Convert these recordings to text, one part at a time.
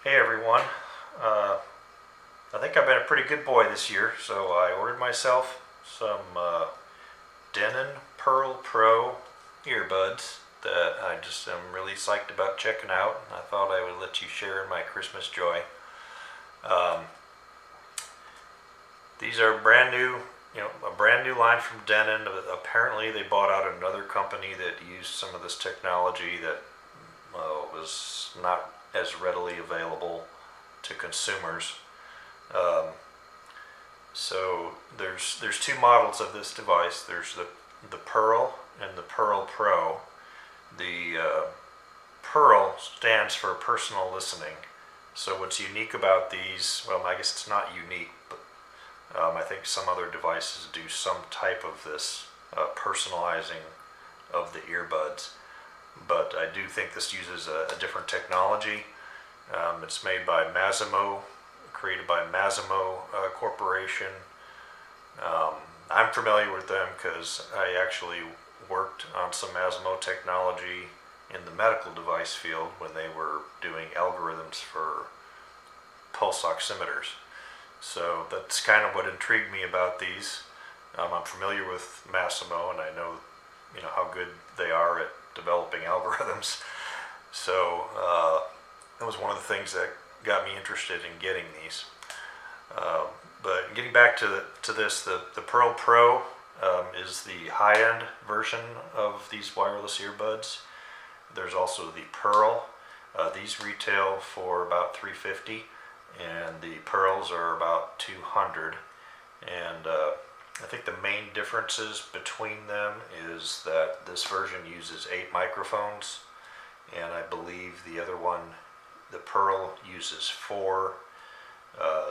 Hey everyone, I think I've been a pretty good boy this year, so I ordered myself some Denon Perl Pro earbuds that I just am really psyched about checking out. I thought I would let you share in my Christmas joy. Um, these are brand new, a brand new line from Denon. Apparently they bought out another company that used some of this technology that was not as readily available to consumers. Um, so there's two models of this device. There's the Pearl and the Pearl Pro. The Pearl stands for personal listening. So what's unique about these? Well, I guess it's not unique, but I think some other devices do some type of this personalizing of the earbuds. But I do think this uses a different technology. It's made by Massimo, created by Massimo Corporation. I'm familiar with them because I actually worked on some Massimo technology in the medical device field when they were doing algorithms for pulse oximeters. So that's kind of what intrigued me about these. I'm familiar with Massimo, and I know how good they are at developing algorithms. So that was one of the things that got me interested in getting these. But getting back to this, the Pearl Pro is the high-end version of these wireless earbuds. There's also the Pearl. These retail for about $350, and the Pearls are about $200. And I think the main differences between them is that this version uses 8 microphones, and I believe the other one, the Pearl, uses 4.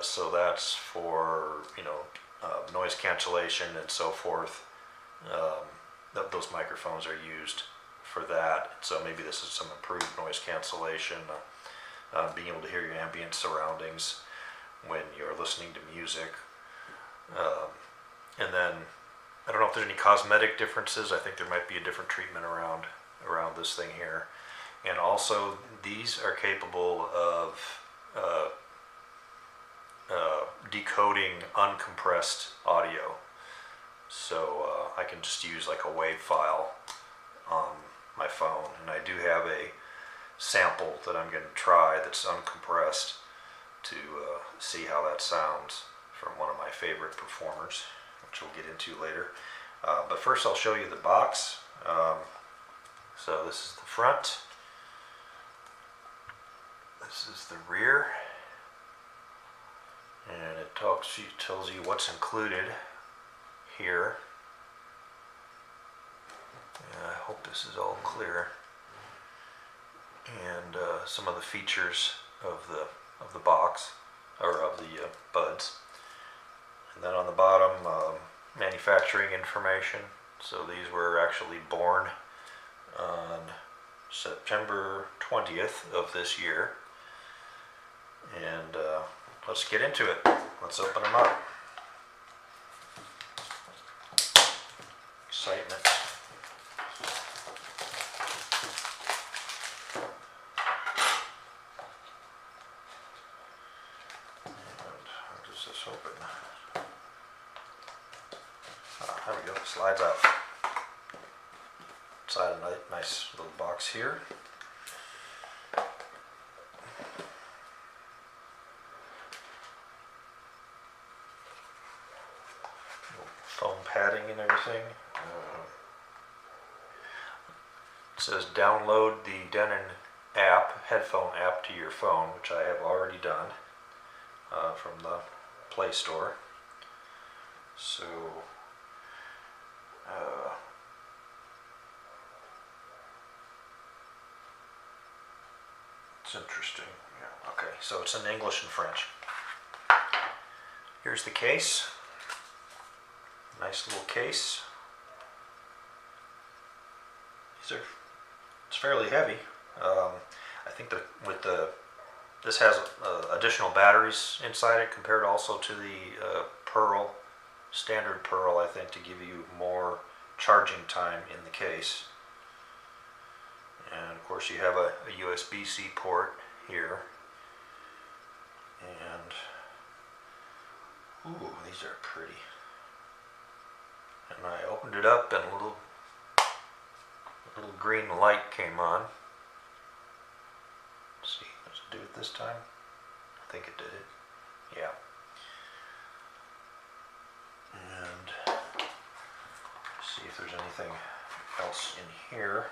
So that's for noise cancellation and so forth. Those microphones are used for that. So maybe this is some improved noise cancellation, being able to hear your ambient surroundings when you're listening to music. And then I don't know if there's any cosmetic differences. I think there might be a different treatment around this thing here. And also these are capable of decoding uncompressed audio. So I can just use like a WAV file on my phone, and I do have a sample that I'm going to try that's uncompressed to see how that sounds from one of my favorite performers, which we'll get into later. But first I'll show you the box. So this is the front. This is the rear. And it tells you what's included here. And I hope this is all clear. And some of the features of the box, or of the buds. And then on the bottom, manufacturing information. So these were actually born on September 20th of this year. And let's get into it. Let's open them up. Excitement. And how does this open? There we go. Slides out. Inside a nice little box here. Foam padding and everything. It says download the Denon app, headphone app, to your phone, which I have already done from the Play Store. So it's interesting. Yeah. Okay, so it's in English and French. Here's the case. Nice little case. It's fairly heavy. I think this has additional batteries inside it compared also to the Pearl, standard Pearl, I think, to give you more charging time in the case. And of course you have a USB-C port here. And ooh, these are pretty. And I opened it up and a little green light came on. Let's see, does it do it this time? I think it did it. Yeah. And see if there's anything else in here.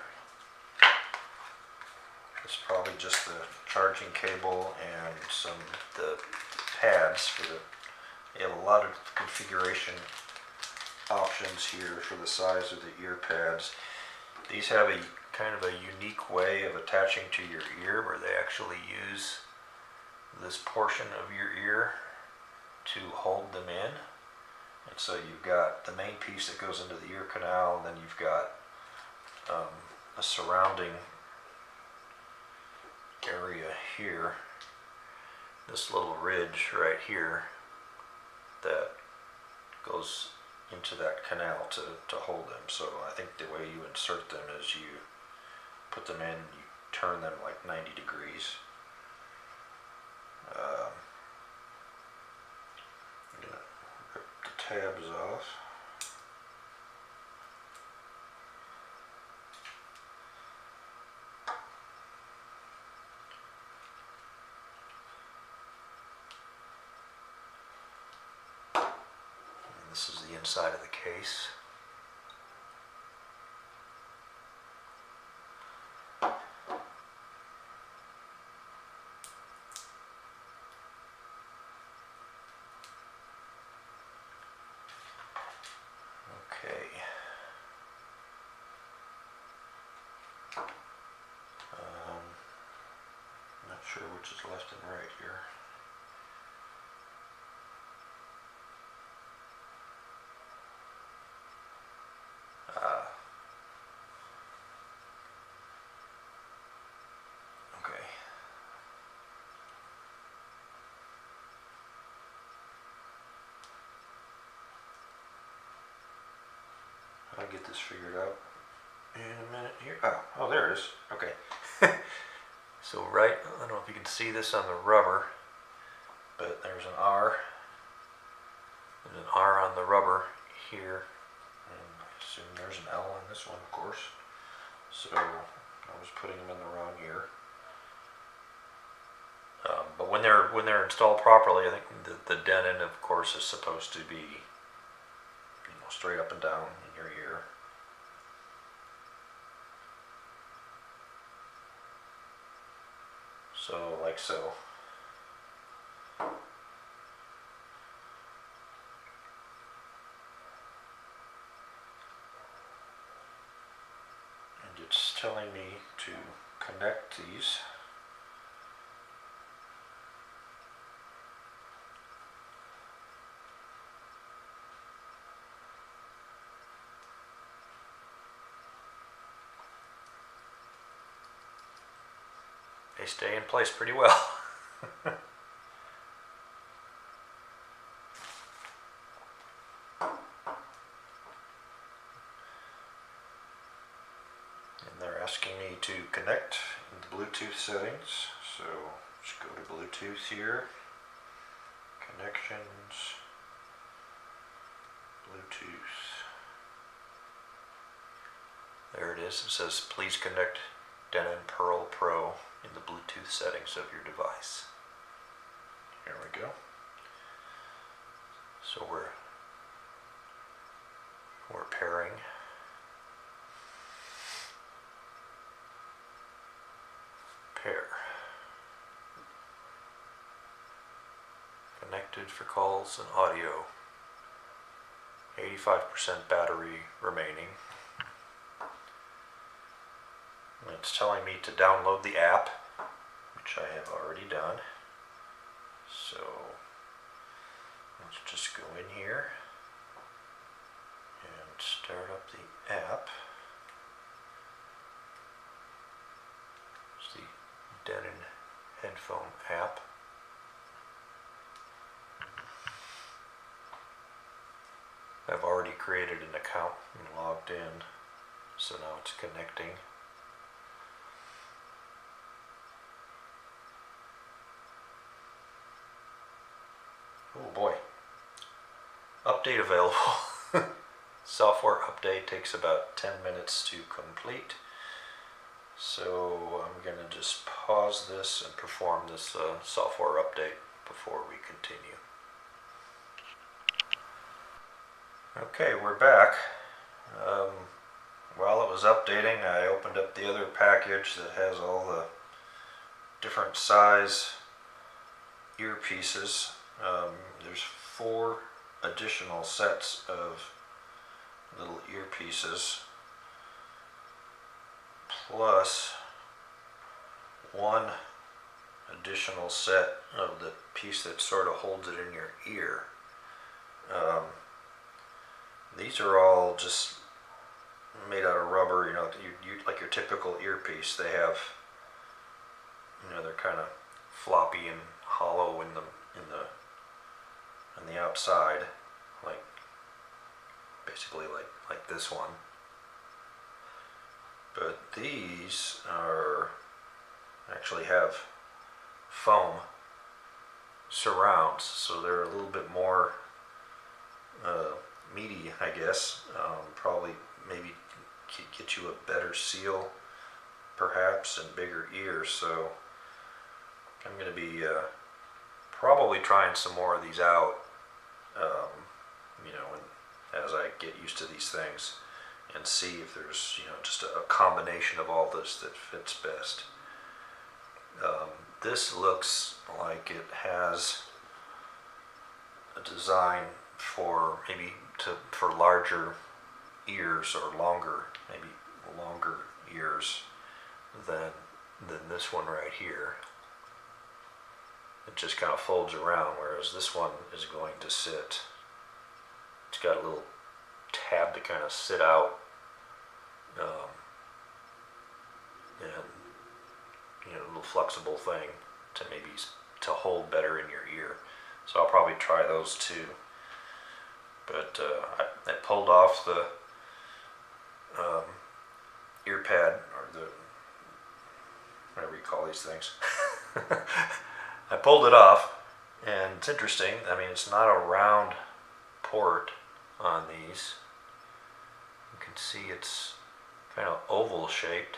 It's probably just the charging cable and the pads for the. You have a lot of configuration options here for the size of the ear pads. These have a kind of a unique way of attaching to your ear where they actually use this portion of your ear to hold them in. And so you've got the main piece that goes into the ear canal, and then you've got a surrounding area here, this little ridge right here that goes into that canal to hold them. So I think the way you insert them is you put them in, you turn them like 90 degrees. I'm going to rip the tabs off. And this is the inside of the case. Okay. Not sure which is left and right here. Okay. I'll get this figured out in a minute here. Oh, there it is. Okay. So right, I don't know if you can see this on the rubber, but there's an R. There's an R on the rubber here, and I assume there's an L on this one, of course. So I was putting them in the wrong ear. But when they're installed properly, I think the Denon, of course, is supposed to be, straight up and down in your ear. So, like so. And it's telling me to connect these. They stay in place pretty well. And they're asking me to connect in the Bluetooth settings. So just go to Bluetooth here, connections, Bluetooth. There it is. It says please connect Denon Perl Pro in the Bluetooth settings of your device. Here we go. So we're pairing. Pair. Connected for calls and audio. 85% battery remaining. It's telling me to download the app, which I have already done. So let's just go in here and start up the app. It's the Denon headphone app. I've already created an account and logged in, so now it's connecting. Oh boy. Update available. Software update takes about 10 minutes to complete. So I'm going to just pause this and perform this software update before we continue. Okay, we're back. While it was updating, I opened up the other package that has all the different size earpieces. There's 4 additional sets of little earpieces, plus 1 additional set of the piece that sort of holds it in your ear. These are all just made out of rubber, you know, like your typical earpiece. They have, you know, they're kind of floppy and hollow on the outside, like basically like this one. But these actually have foam surrounds, so they're a little bit more meaty, I guess. Probably maybe get you a better seal, perhaps, and bigger ears. So I'm going to be probably trying some more of these out, you know, as I get used to these things, and see if there's, you know, just a combination of all this that fits best. This looks like it has a design for for larger ears, or maybe longer ears than this one right here. It just kind of folds around, whereas this one is going to sit. It's got a little tab to kind of sit out, and, you know, a little flexible thing to to hold better in your ear. So I'll probably try those too. But I pulled off the ear pad, or the, whatever you call these things. I pulled it off, and it's interesting. I mean, it's not a round port on these. You can see it's kind of oval shaped.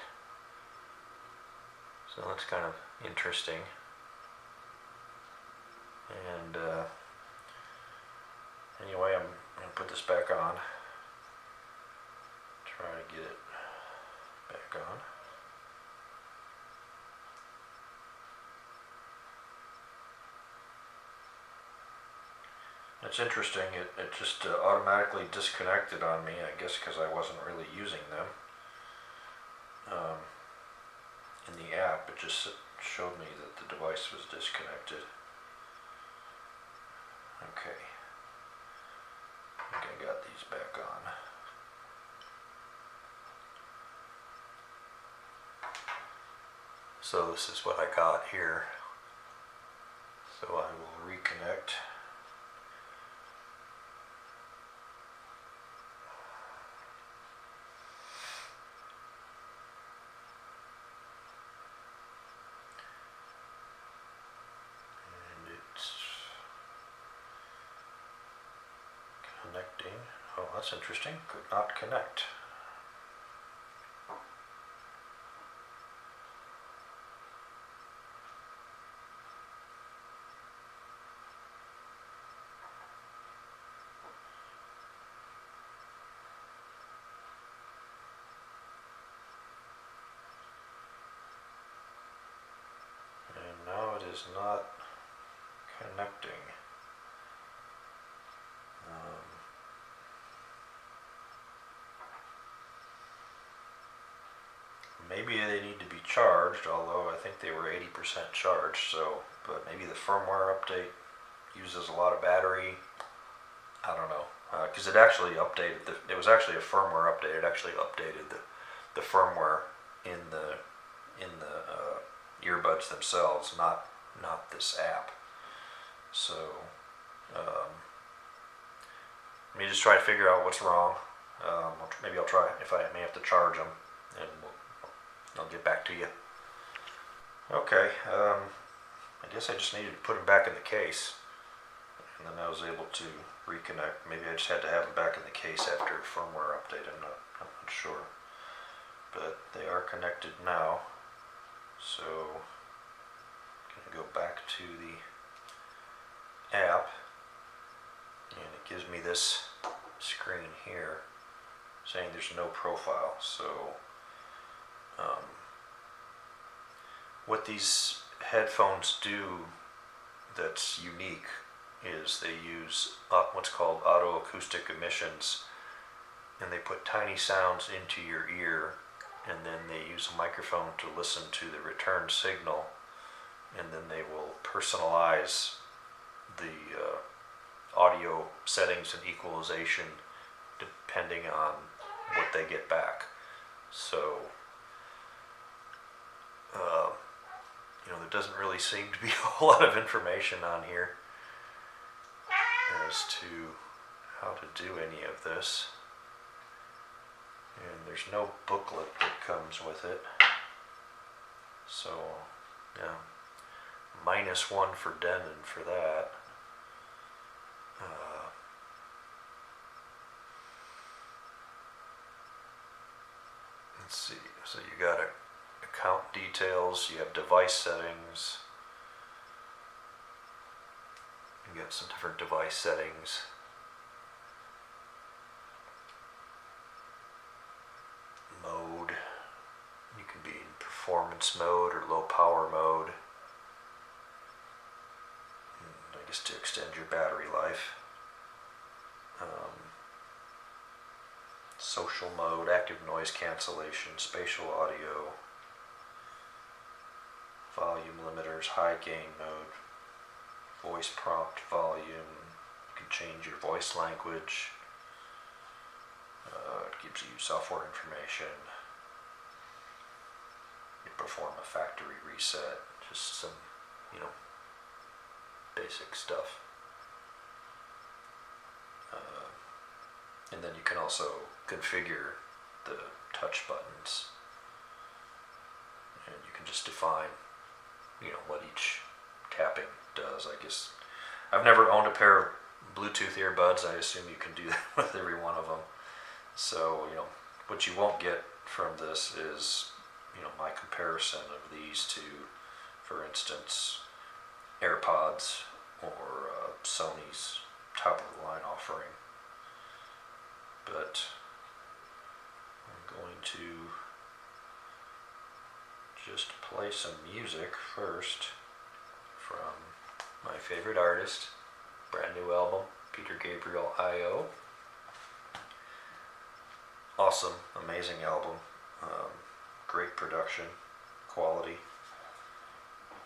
So that's kind of interesting. And anyway, I'm going to put this back on. Try to get it back on. It's interesting, it just automatically disconnected on me, I guess because I wasn't really using them. In the app, it just showed me that the device was disconnected. Okay. I think I got these back on. So this is what I got here. So I will reconnect. Connecting. Oh, that's interesting. Could not connect. And now it is not connecting. Maybe they need to be charged, although I think they were 80% charged, so, but maybe the firmware update uses a lot of battery. I don't know, because it actually updated, it was actually a firmware update. It actually updated the firmware in the earbuds themselves, not this app. So let me just try to figure out what's wrong. Maybe I'll try, if I may have to charge them, and I'll get back to you. Okay, I guess I just needed to put them back in the case, and then I was able to reconnect. Maybe I just had to have them back in the case after a firmware update. I'm not sure, but they are connected now. So I'm gonna go back to the app, and it gives me this screen here saying there's no profile. So what these headphones do that's unique is they use what's called auto-acoustic emissions, and they put tiny sounds into your ear, and then they use a microphone to listen to the return signal, and then they will personalize the audio settings and equalization depending on what they get back. So there doesn't really seem to be a whole lot of information on here as to how to do any of this. And there's no booklet that comes with it. So, yeah, -1 for Denon for that. Let's see, so you got account details, you have device settings, you got some different device settings. Mode, you can be in performance mode or low power mode, and I guess to extend your battery life. Social mode, active noise cancellation, spatial audio, volume limiters, high gain mode, voice prompt volume, you can change your voice language, it gives you software information, you perform a factory reset, just some, basic stuff. And then you can also configure the touch buttons, and you can just define what each tapping does. I guess I've never owned a pair of Bluetooth earbuds. I assume you can do that with every one of them. So what you won't get from this is my comparison of these to, for instance, AirPods or Sony's top of the line offering. But I'm going to just play some music first from my favorite artist, brand new album, Peter Gabriel I.O. Awesome, amazing album, great production, quality,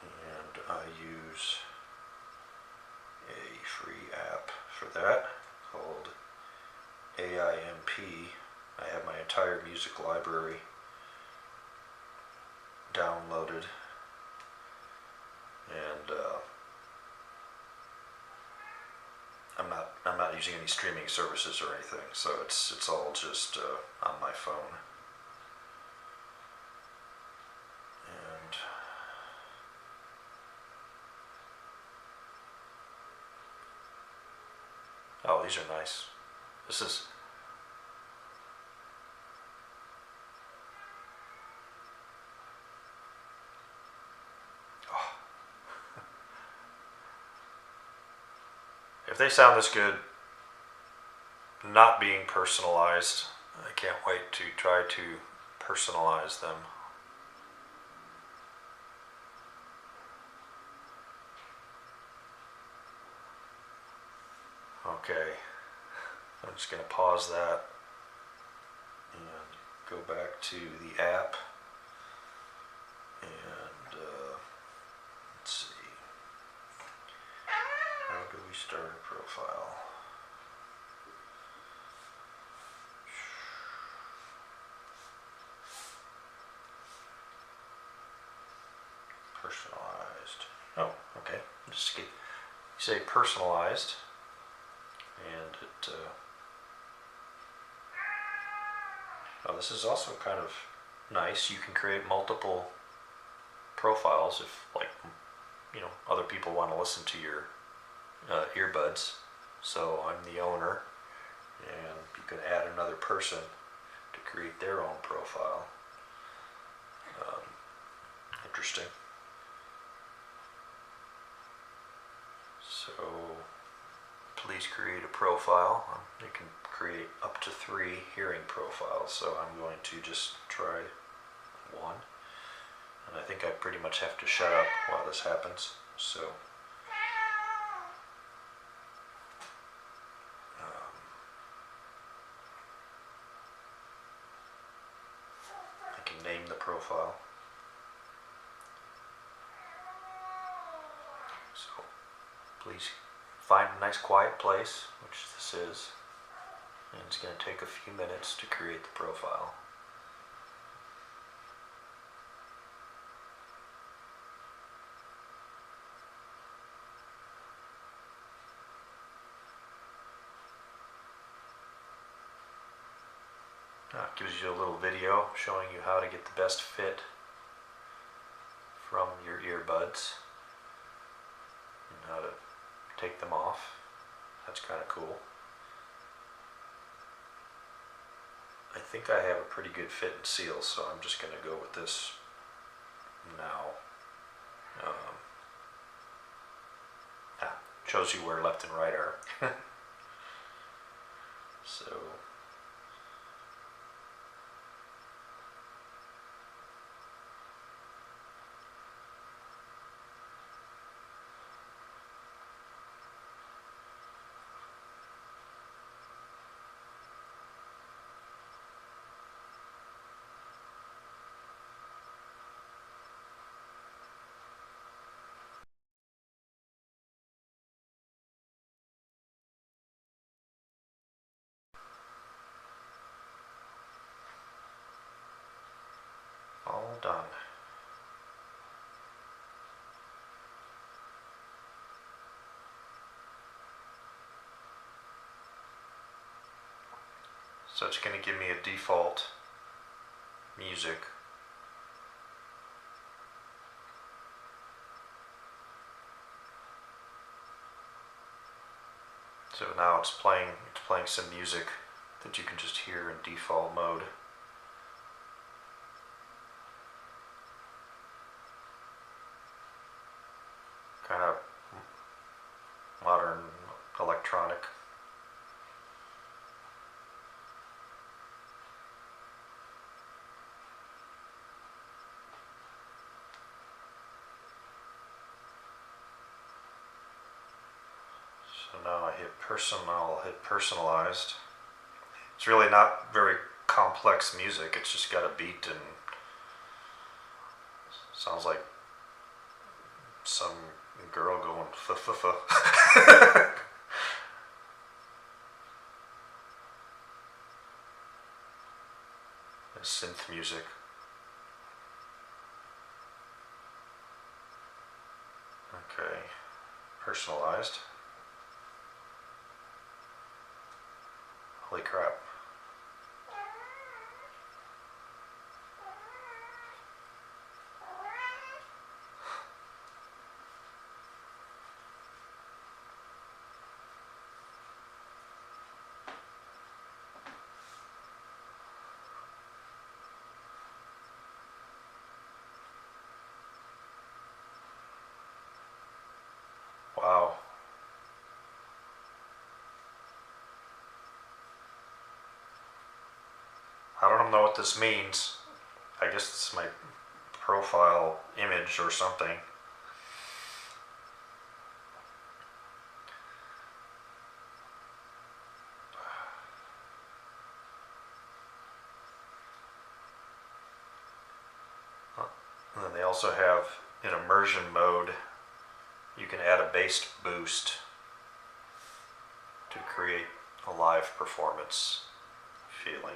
and I use a free app for that called AIMP. I have my entire music library downloaded, and I'm not using any streaming services or anything, so it's all just on my phone. And oh, these are nice. This is if they sound this good, not being personalized, I can't wait to try to personalize them. Okay, I'm just going to pause that and go back to the app, and let's see, how do we start a profile? Personalized. Oh, okay. Just you say personalized, and it. Oh, this is also kind of nice. You can create multiple profiles if, like, other people want to listen to your earbuds. So I'm the owner, and you can add another person to create their own profile. Interesting. So please create a profile. You can create up to 3 hearing profiles, so I'm going to just try one. And I think I pretty much have to shut up while this happens. So I can name the profile. So please find a nice quiet place, which this is, and it's going to take a few minutes to create the profile. It gives you a little video showing you how to get the best fit from your earbuds and how to take them off. That's kind of cool. I think I have a pretty good fit and seal, so I'm just going to go with this now. Shows you where left and right are. So all done. So it's going to give me a default music. So now it's playing some music that you can just hear in default mode. Kind of modern electronic. So now I hit I'll hit personalized. It's really not very complex music, it's just got a beat and sounds like some girl going fa-fa-fa. Synth music. Okay, personalized. Holy crap. Wow. I don't know what this means. I guess it's my profile image or something. And then they also have, in immersion mode, you can add a bass boost to create a live performance feeling.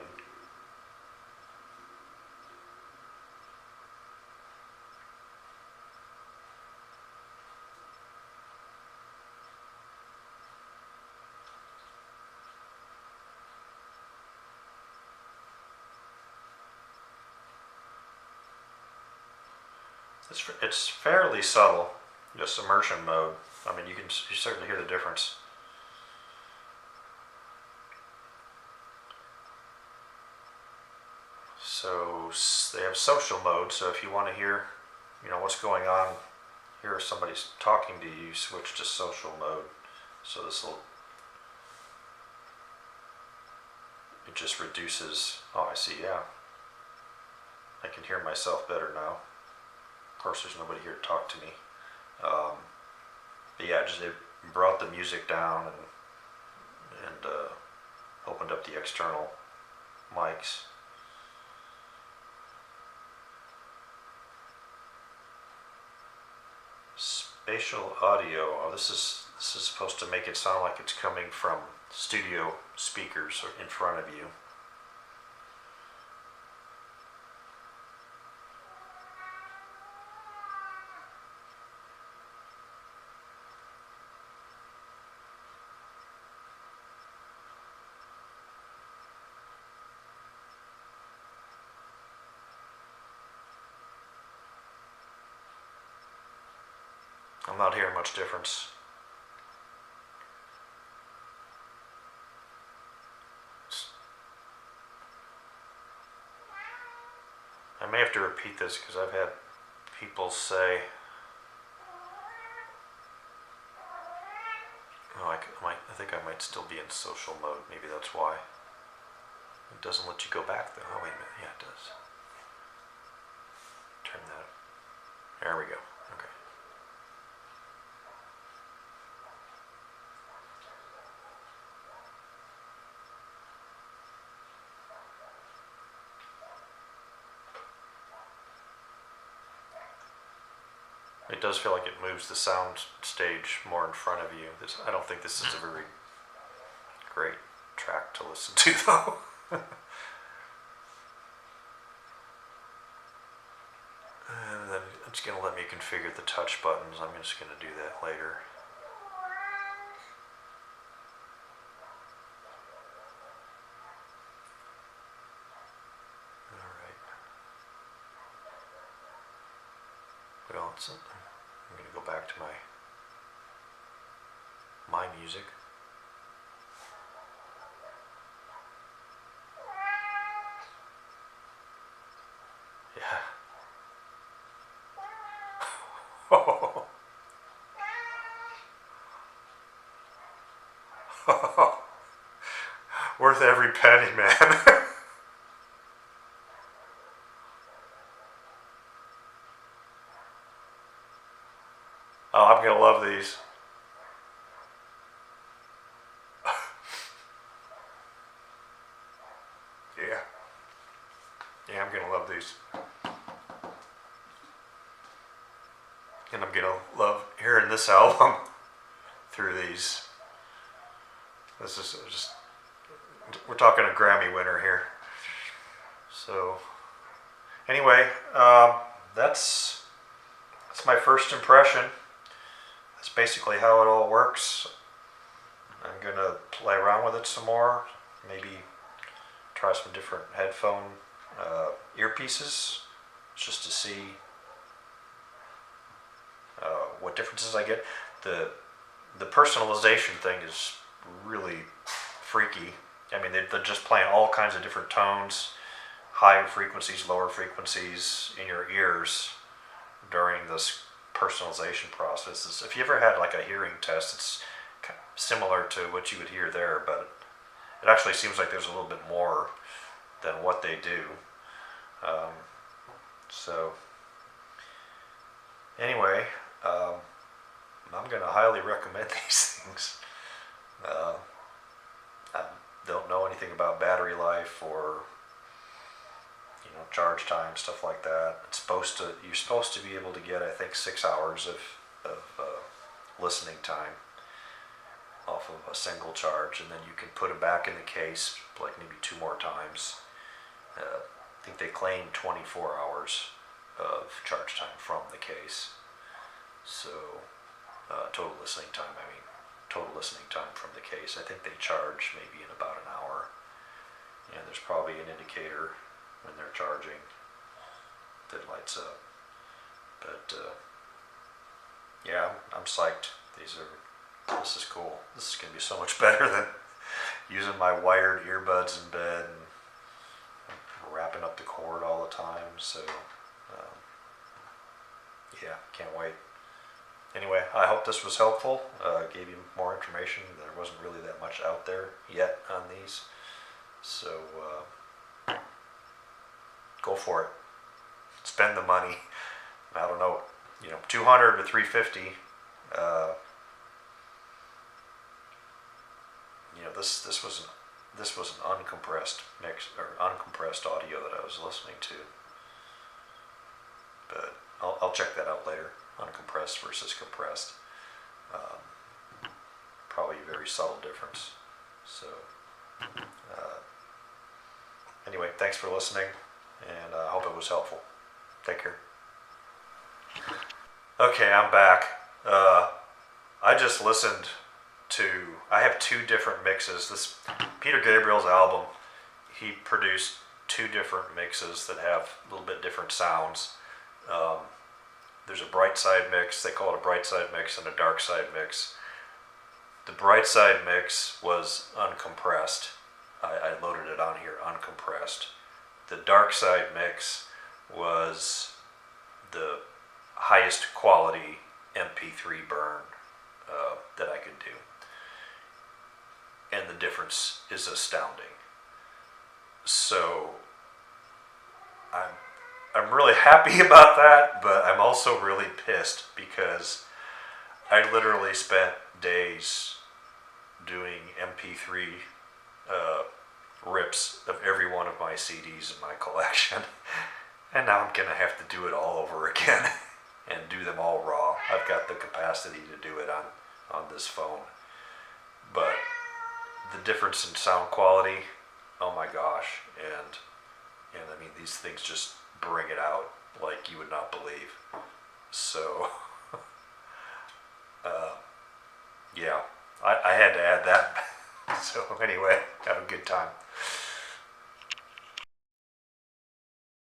It's fairly subtle, just immersion mode. I mean, you certainly hear the difference. So they have social mode. So if you want to hear, what's going on, hear if somebody's talking to you, switch to social mode. So it just reduces. Oh, I see. Yeah, I can hear myself better now. Of course, there's nobody here to talk to me. But yeah, they brought the music down and opened up the external mics. Spatial audio. Oh, this is supposed to make it sound like it's coming from studio speakers in front of you. I'm not hearing much difference. I may have to repeat this because I've had people say, oh, I think I might still be in social mode. Maybe that's why. It doesn't let you go back though. Oh, wait a minute. Yeah, it does. Turn that up. There we go. Okay. It does feel like it moves the sound stage more in front of you. I don't think this is a very great track to listen to, though. And then it's going to let me configure the touch buttons. I'm just going to do that later. Well, I'm going to go back to my music. Yeah. Worth every penny, man. Oh, I'm going to love these. Yeah. Yeah, I'm going to love these. And I'm going to love hearing this album through these. This is just, we're talking a Grammy winner here. So, anyway, that's my first impression. That's basically how it all works. I'm going to play around with it some more. Maybe try some different headphone earpieces just to see what differences I get. The personalization thing is really freaky. I mean, they're just playing all kinds of different tones, higher frequencies, lower frequencies in your ears during this personalization process. If you ever had like a hearing test, it's similar to what you would hear there, but it actually seems like there's a little bit more than what they do. So anyway, I'm going to highly recommend these things. I don't know anything about battery life or charge time, stuff like that. You're supposed to be able to get, I think, 6 hours of listening time off of a single charge, and then you can put it back in the case like maybe 2 more times. I think they claim 24 hours of charge time from the case. So total listening time from the case. I think they charge maybe in about an hour, and there's probably an indicator when they're charging that lights up. But yeah, I'm psyched. This is cool. This is gonna be so much better than using my wired earbuds in bed and wrapping up the cord all the time. So, yeah, can't wait. Anyway, I hope this was helpful. Gave you more information. There wasn't really that much out there yet on these. So, go for it. Spend the money. I don't know, 200 to 350. This was an uncompressed mix or uncompressed audio that I was listening to. But I'll check that out later. Uncompressed versus compressed. Probably a very subtle difference. So, anyway, thanks for listening, and I hope it was helpful. Take care. Okay, I'm back. I just listened to, I have two different mixes. This Peter Gabriel's album, he produced two different mixes that have a little bit different sounds. There's a bright side mix, they call it a bright side mix, and a dark side mix. The bright side mix was uncompressed. I loaded it on here uncompressed. The dark side mix was the highest quality MP3 burn that I could do. And the difference is astounding. So I'm really happy about that, but I'm also really pissed because I literally spent days doing MP3 rips of every one of my CDs in my collection, and now I'm gonna have to do it all over again and do them all raw. I've got the capacity to do it on this phone, but the difference in sound quality, oh my gosh, and I mean, these things just bring it out like you would not believe. So yeah, I had to add that. So anyway, have a good time.